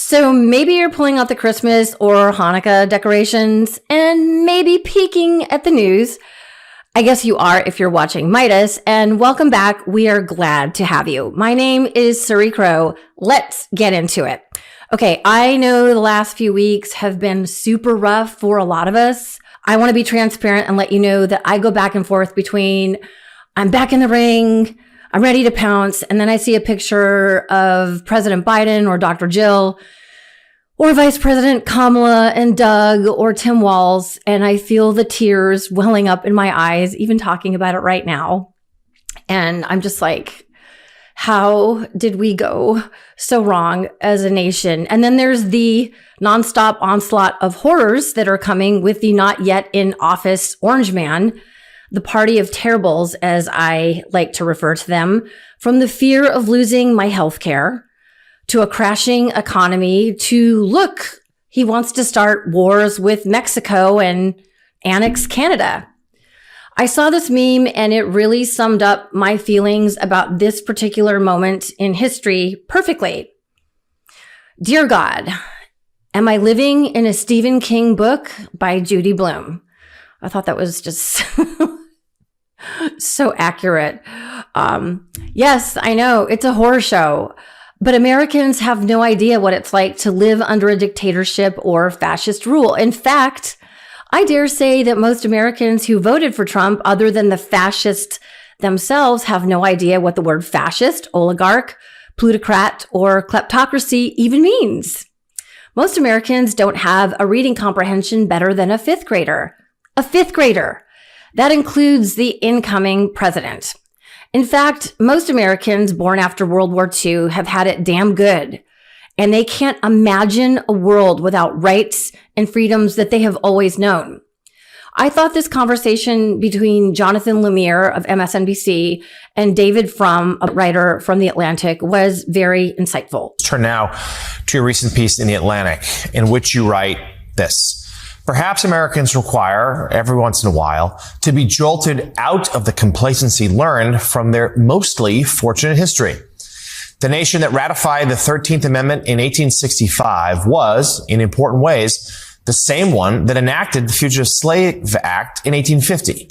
So maybe you're pulling out the Christmas or Hanukkah decorations and maybe peeking at the news. I guess you are if you're watching Midas, and welcome back. We are glad to have you. My name is Suri Crowe. Let's get into it. Okay, I know the last few weeks have been super rough for a lot of us. I want to be transparent and let you know that I go back and forth between I'm back in the ring, I'm ready to pounce, and then I see a picture of President Biden or Dr. Jill or Vice President Kamala and Doug or Tim Walz, and I feel the tears welling up in my eyes, even talking about it right now. And I'm just like, how did we go so wrong as a nation? And then there's the nonstop onslaught of horrors that are coming with the not yet in office Orange Man, the party of terribles, as I like to refer to them, from the fear of losing my health care to a crashing economy to, look, he wants to start wars with Mexico and annex Canada. I saw this meme and it really summed up my feelings about this particular moment in history perfectly. Dear God, am I living in a Stephen King book by Judy Blume? I thought that was just so accurate. Yes, I know it's a horror show, but Americans have no idea what it's like to live under a dictatorship or fascist rule. In fact, I dare say that most Americans who voted for Trump, other than the fascists themselves, have no idea what the word fascist, oligarch, plutocrat, or kleptocracy even means. Most Americans don't have a reading comprehension better than a fifth grader. A fifth grader. That includes the incoming president. In fact, most Americans born after World War II have had it damn good, and they can't imagine a world without rights and freedoms that they have always known. I thought this conversation between Jonathan Lemire of MSNBC and David Frum, a writer from The Atlantic, was very insightful. Let's turn now to your recent piece in The Atlantic, in which you write this. Perhaps Americans require, every once in a while, to be jolted out of the complacency learned from their mostly fortunate history. The nation that ratified the 13th Amendment in 1865 was, in important ways, the same one that enacted the Fugitive Slave Act in 1850.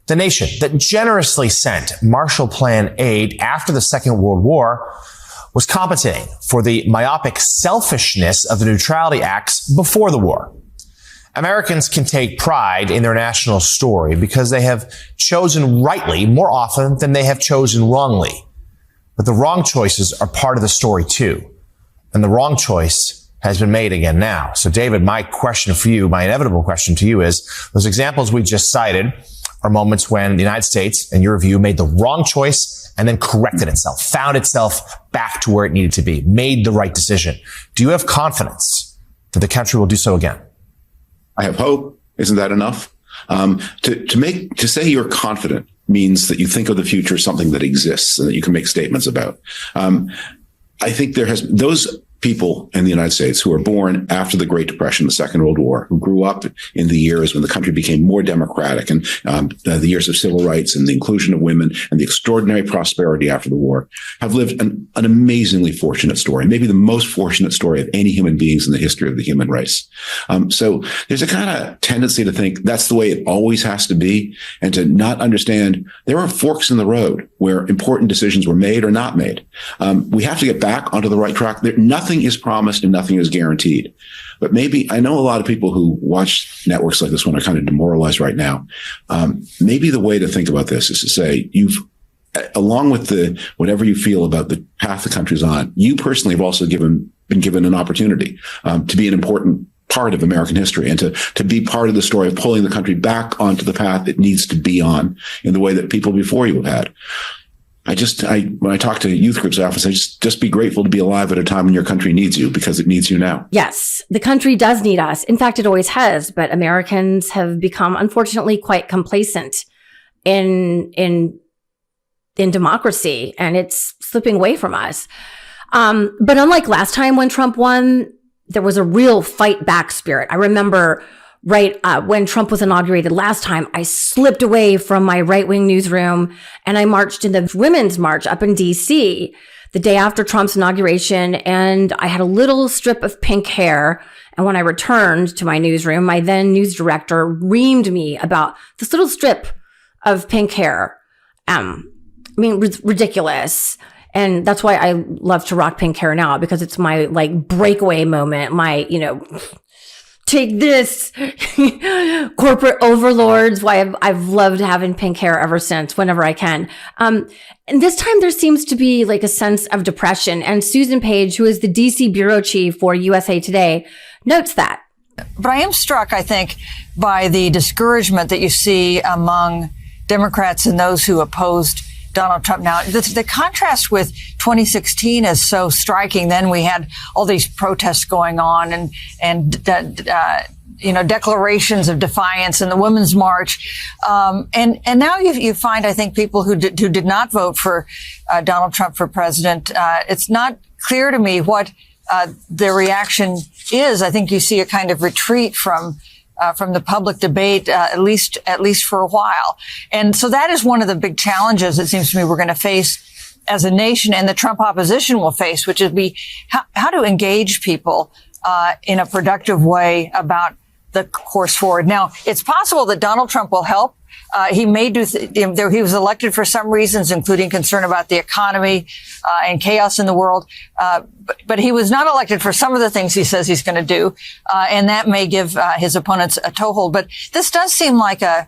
The nation that generously sent Marshall Plan aid after the Second World War was compensating for the myopic selfishness of the Neutrality Acts before the war. Americans can take pride in their national story because they have chosen rightly more often than they have chosen wrongly. But the wrong choices are part of the story too. And the wrong choice has been made again now. So David, my question for you, my inevitable question to you is, those examples we just cited are moments when the United States, in your view, made the wrong choice and then corrected itself, found itself back to where it needed to be, made the right decision. Do you have confidence that the country will do so again? I have hope. Isn't that enough? To say you're confident means that you think of the future as something that exists and that you can make statements about. I think those people in the United States who were born after the Great Depression, the Second World War, who grew up in the years when the country became more democratic and the years of civil rights and the inclusion of women and the extraordinary prosperity after the war, have lived an amazingly fortunate story, maybe the most fortunate story of any human beings in the history of the human race. So there's a kind of tendency to think that's the way it always has to be, and to not understand there are forks in the road where important decisions were made or not made. We have to get back onto the right track. Nothing is promised and nothing is guaranteed. But maybe, I know a lot of people who watch networks like this one are kind of demoralized right now. Maybe the way to think about this is to say, along with whatever you feel about the path the country's on, you personally have also been given an opportunity to be an important part of American history and to be part of the story of pulling the country back onto the path it needs to be on in the way that people before you have had. When I talk to youth groups often, I just be grateful to be alive at a time when your country needs you, because it needs you now. Yes, the country does need us. In fact, it always has, but Americans have become, unfortunately, quite complacent in democracy, and it's slipping away from us. But unlike last time when Trump won, there was a real fight back spirit. I remember when Trump was inaugurated last time, I slipped away from my right-wing newsroom and I marched in the Women's March up in DC. the day after Trump's inauguration, and I had a little strip of pink hair. And when I returned to my newsroom, my then news director reamed me about this little strip of pink hair. Ridiculous. And that's why I love to rock pink hair now, because it's my like breakaway moment, my, take this corporate overlords. Why I've loved having pink hair ever since, whenever I can. And this time there seems to be like a sense of depression. And Susan Page, who is the DC bureau chief for USA Today, notes that. But I am struck, I think, by the discouragement that you see among Democrats and those who opposed Donald Trump. Now, the contrast with 2016 is so striking. Then we had all these protests going on and declarations of defiance and the Women's March. And now you find, I think, people who did not vote for Donald Trump for president. It's not clear to me what their reaction is. I think you see a kind of retreat from the public debate, at least for a while. And so that is one of the big challenges, it seems to me, we're going to face as a nation, and the Trump opposition will face, which is how to engage people in a productive way about the course forward. Now, it's possible that Donald Trump will help. He may do, he was elected for some reasons, including concern about the economy and chaos in the world. But he was not elected for some of the things he says he's going to do. And that may give his opponents a toehold. But this does seem like a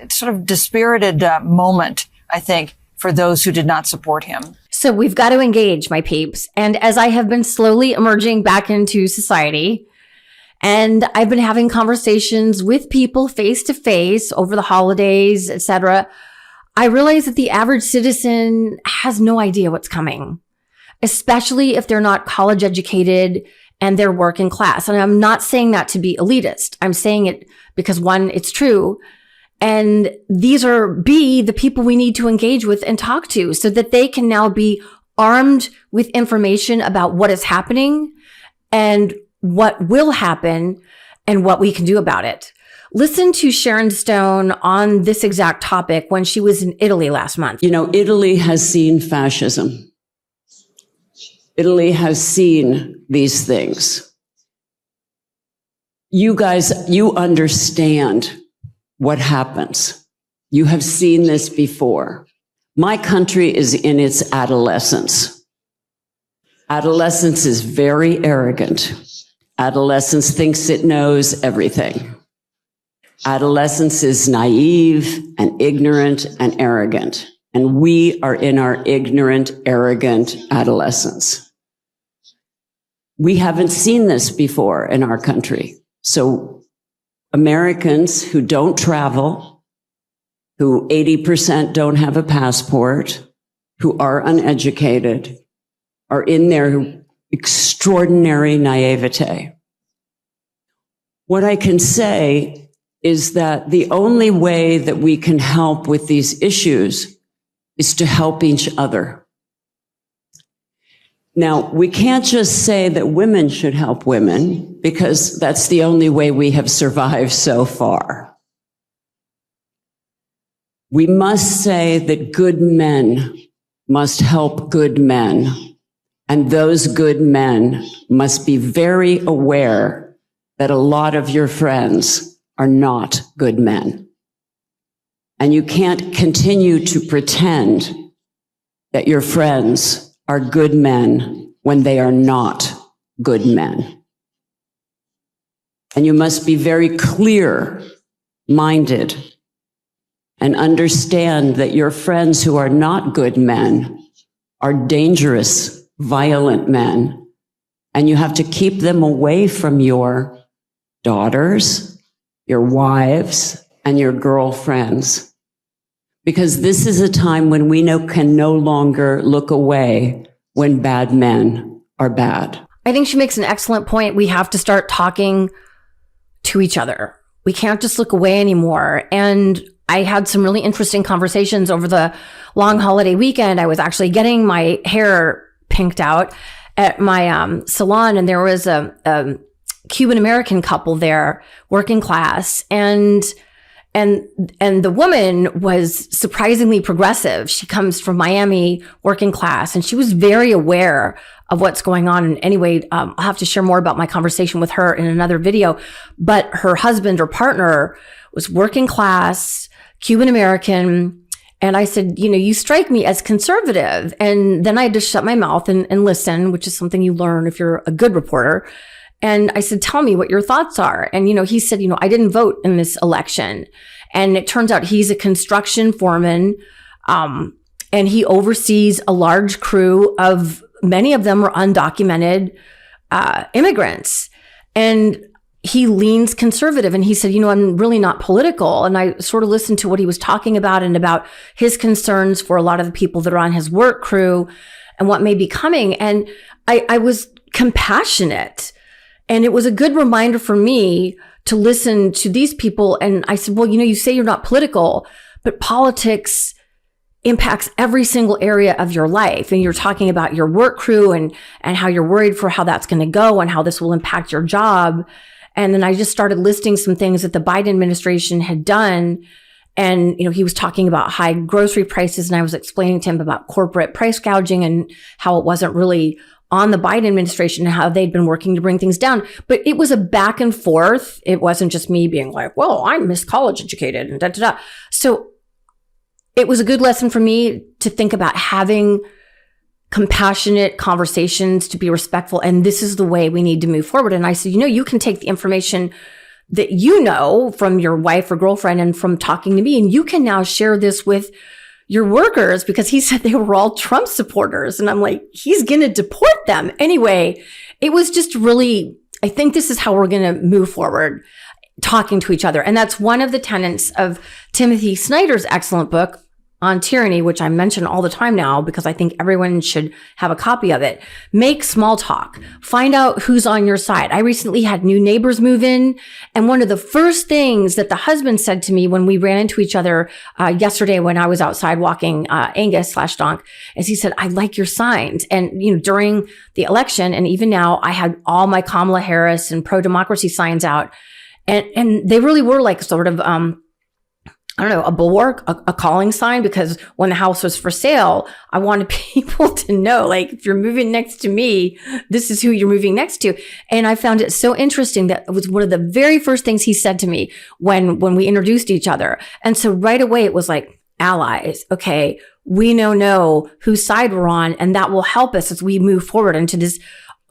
sort of dispirited moment, I think, for those who did not support him. So we've got to engage, my peeps. And as I have been slowly emerging back into society, and I've been having conversations with people face to face over the holidays, etc., I realize that the average citizen has no idea what's coming, especially if they're not college educated and they're working class. And I'm not saying that to be elitist. I'm saying it because, one, it's true. And these are, B, the people we need to engage with and talk to so that they can now be armed with information about what is happening and what will happen and what we can do about it. Listen to Sharon Stone on this exact topic when she was in Italy last month. Italy has seen fascism. Italy has seen these things. You guys, you understand what happens. You have seen this before. My country is in its adolescence. Adolescence is very arrogant. Adolescence thinks it knows everything. Adolescence is naive and ignorant and arrogant. And we are in our ignorant, arrogant adolescence. We haven't seen this before in our country. So Americans who don't travel, who 80% don't have a passport, who are uneducated, are in their extraordinary naivete. What I can say is that the only way that we can help with these issues is to help each other. Now, we can't just say that women should help women, because that's the only way we have survived so far. We must say that good men must help good men. And those good men must be very aware that a lot of your friends are not good men. And you can't continue to pretend that your friends are good men when they are not good men. And you must be very clear-minded and understand that your friends who are not good men are dangerous, violent men, and you have to keep them away from your daughters, your wives, and your girlfriends, because this is a time when we can no longer look away when bad men are bad. I think she makes an excellent point. We have to start talking to each other. We can't just look away anymore. And I had some really interesting conversations over the long holiday weekend. I was actually getting my hair pinked out at my salon, and there was a Cuban American couple there, working class, and And the woman was surprisingly progressive. She comes from Miami, working class, and she was very aware of what's going on. And anyway, I'll have to share more about my conversation with her in another video. But her husband or partner was working class, Cuban American. And I said, you strike me as conservative. And then I had to shut my mouth and listen, which is something you learn if you're a good reporter. And I said, tell me what your thoughts are. And, he said, I didn't vote in this election. And it turns out he's a construction foreman. And he oversees a large crew of, many of them are undocumented, immigrants. And he leans conservative. And he said, I'm really not political. And I sort of listened to what he was talking about and about his concerns for a lot of the people that are on his work crew and what may be coming. And I was compassionate. And it was a good reminder for me to listen to these people. And I said, well, you say you're not political, but politics impacts every single area of your life. And you're talking about your work crew and how you're worried for how that's going to go and how this will impact your job. And then I just started listing some things that the Biden administration had done. And, he was talking about high grocery prices. And I was explaining to him about corporate price gouging and how it wasn't really on the Biden administration and how they'd been working to bring things down. But it was a back and forth. It wasn't just me being like, well, I'm Miss College educated and da-da-da. So it was a good lesson for me to think about having compassionate conversations, to be respectful. And this is the way we need to move forward. And I said, you can take the information that from your wife or girlfriend and from talking to me, and you can now share this with your workers, because he said they were all Trump supporters. And I'm like, he's going to deport them. Anyway, it was just really, I think this is how we're going to move forward, talking to each other. And that's one of the tenets of Timothy Snyder's excellent book on tyranny, which I mention all the time now because I think everyone should have a copy of it. Make small talk. Find out who's on your side. I recently had new neighbors move in, and one of the first things that the husband said to me when we ran into each other yesterday when I was outside walking Angus/Donk is he said, I like your signs. And, during the election and even now, I had all my Kamala Harris and pro-democracy signs out. And they really were like sort of, a bulwark, a calling sign, because when the house was for sale, I wanted people to know, like, if you're moving next to me, this is who you're moving next to. And I found it so interesting that it was one of the very first things he said to me when we introduced each other. And so right away it was like, allies. Okay. We know whose side we're on, and that will help us as we move forward into this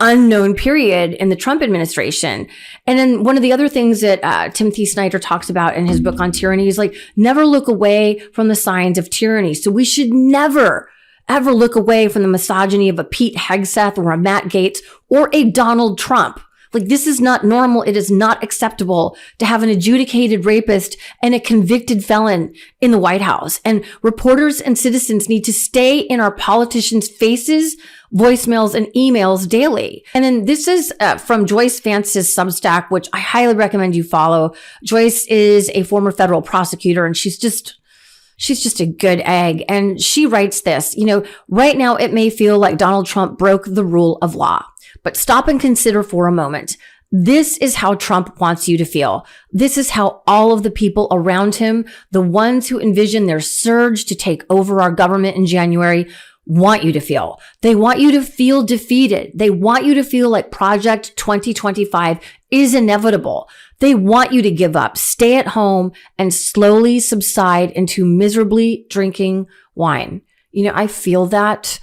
unknown period in the Trump administration. And then one of the other things that Timothy Snyder talks about in his book on tyranny is like, never look away from the signs of tyranny. So we should never, ever look away from the misogyny of a Pete Hegseth or a Matt Gaetz or a Donald Trump. Like, this is not normal. It is not acceptable to have an adjudicated rapist and a convicted felon in the White House. And reporters and citizens need to stay in our politicians' faces, voicemails, and emails daily. And then this is from Joyce Vance's Substack, which I highly recommend you follow. Joyce is a former federal prosecutor, and she's just a good egg. And she writes this, right now it may feel like Donald Trump broke the rule of law, but stop and consider for a moment. This is how Trump wants you to feel. This is how all of the people around him, the ones who envision their surge to take over our government in January, want you to feel. They want you to feel defeated. They want you to feel like Project 2025 is inevitable. They want you to give up, stay at home, and slowly subside into miserably drinking wine. I feel that.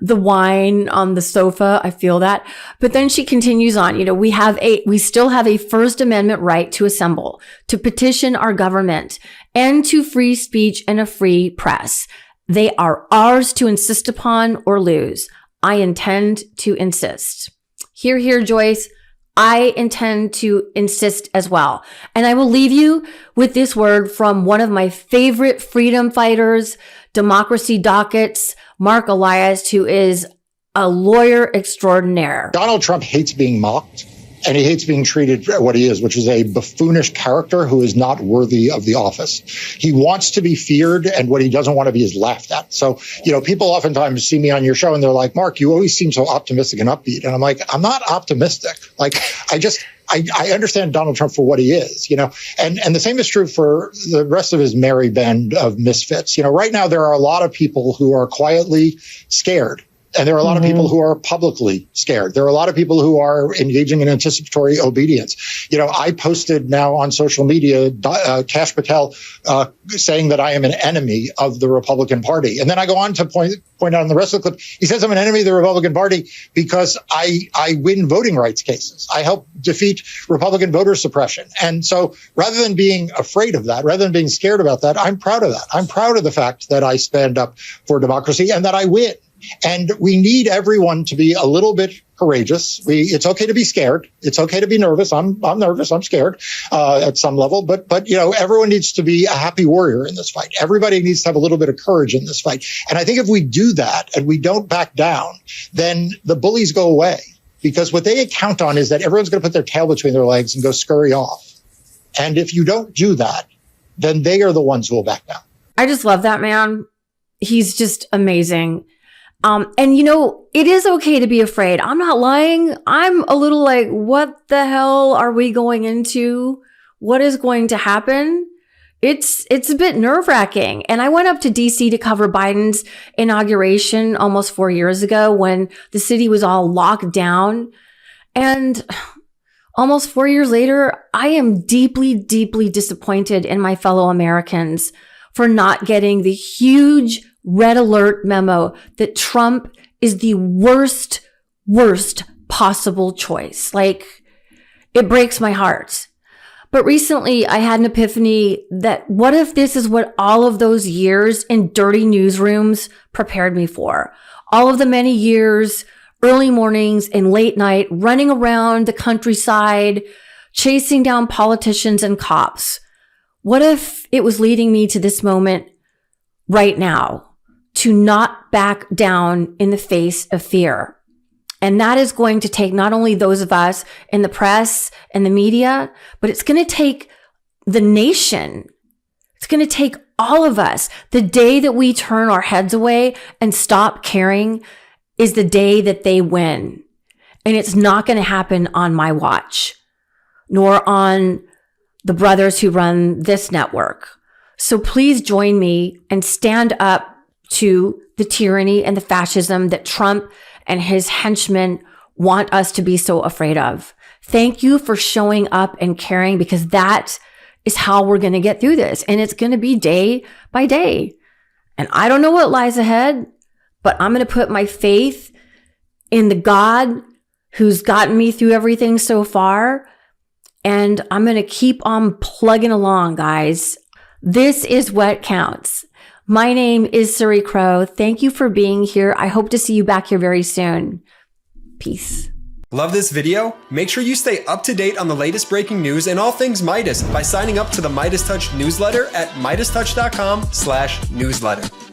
The wine on the sofa, I feel that. But then she continues on, we still have a First Amendment right to assemble, to petition our government, and to free speech and a free press. They are ours to insist upon or lose. I intend to insist. Hear, hear, Joyce. I intend to insist as well. And I will leave you with this word from one of my favorite freedom fighters, democracy dockets, Mark Elias, who is a lawyer extraordinaire. Donald Trump hates being mocked. And he hates being treated for what he is, which is a buffoonish character who is not worthy of the office. He wants to be feared, and what he doesn't want to be is laughed at. So, people oftentimes see me on your show and they're like, Mark, you always seem so optimistic and upbeat. And I'm like, I'm not optimistic. Like, I understand Donald Trump for what he is, and the same is true for the rest of his merry band of misfits. Right now there are a lot of people who are quietly scared. And there are a lot of people who are publicly scared. There are a lot of people who are engaging in anticipatory obedience. I posted now on social media, Kash Patel saying that I am an enemy of the Republican Party. And then I go on to point out in the rest of the clip, he says I'm an enemy of the Republican Party because I win voting rights cases. I help defeat Republican voter suppression. And so rather than being afraid of that, rather than being scared about that, I'm proud of that. I'm proud of the fact that I stand up for democracy and that I win. And we need everyone to be a little bit courageous. It's okay to be scared. It's okay to be nervous. I'm nervous. I'm scared at some level. But everyone needs to be a happy warrior in this fight. Everybody needs to have a little bit of courage in this fight. And I think if we do that and we don't back down, then the bullies go away. Because what they count on is that everyone's going to put their tail between their legs and go scurry off. And if you don't do that, then they are the ones who will back down. I just love that man. He's just amazing. And it is okay to be afraid. I'm not lying. I'm a little like, what the hell are we going into? What is going to happen? It's a bit nerve-wracking. And I went up to DC to cover Biden's inauguration almost 4 years ago when the city was all locked down. And almost 4 years later, I am deeply, deeply disappointed in my fellow Americans for not getting the huge red alert memo that Trump is the worst possible choice. Like, it breaks my heart. But recently I had an epiphany that what if this is what all of those years in dirty newsrooms prepared me for? All of the many years, early mornings and late night, running around the countryside, chasing down politicians and cops. What if it was leading me to this moment right now? To not back down in the face of fear. And that is going to take not only those of us in the press and the media, but it's going to take the nation. It's going to take all of us. The day that we turn our heads away and stop caring is the day that they win. And it's not going to happen on my watch, nor on the brothers who run this network. So please join me and stand up to the tyranny and the fascism that Trump and his henchmen want us to be so afraid of. Thank you for showing up and caring, because that is how we're going to get through this. And it's going to be day by day. And I don't know what lies ahead, but I'm going to put my faith in the God who's gotten me through everything so far. And I'm going to keep on plugging along, guys. This is what counts. My name is Suri Crowe. Thank you for being here. I hope to see you back here very soon. Peace. Love this video? Make sure you stay up to date on the latest breaking news and all things Meidas by signing up to the MeidasTouch newsletter at MeidasTouch.com/newsletter.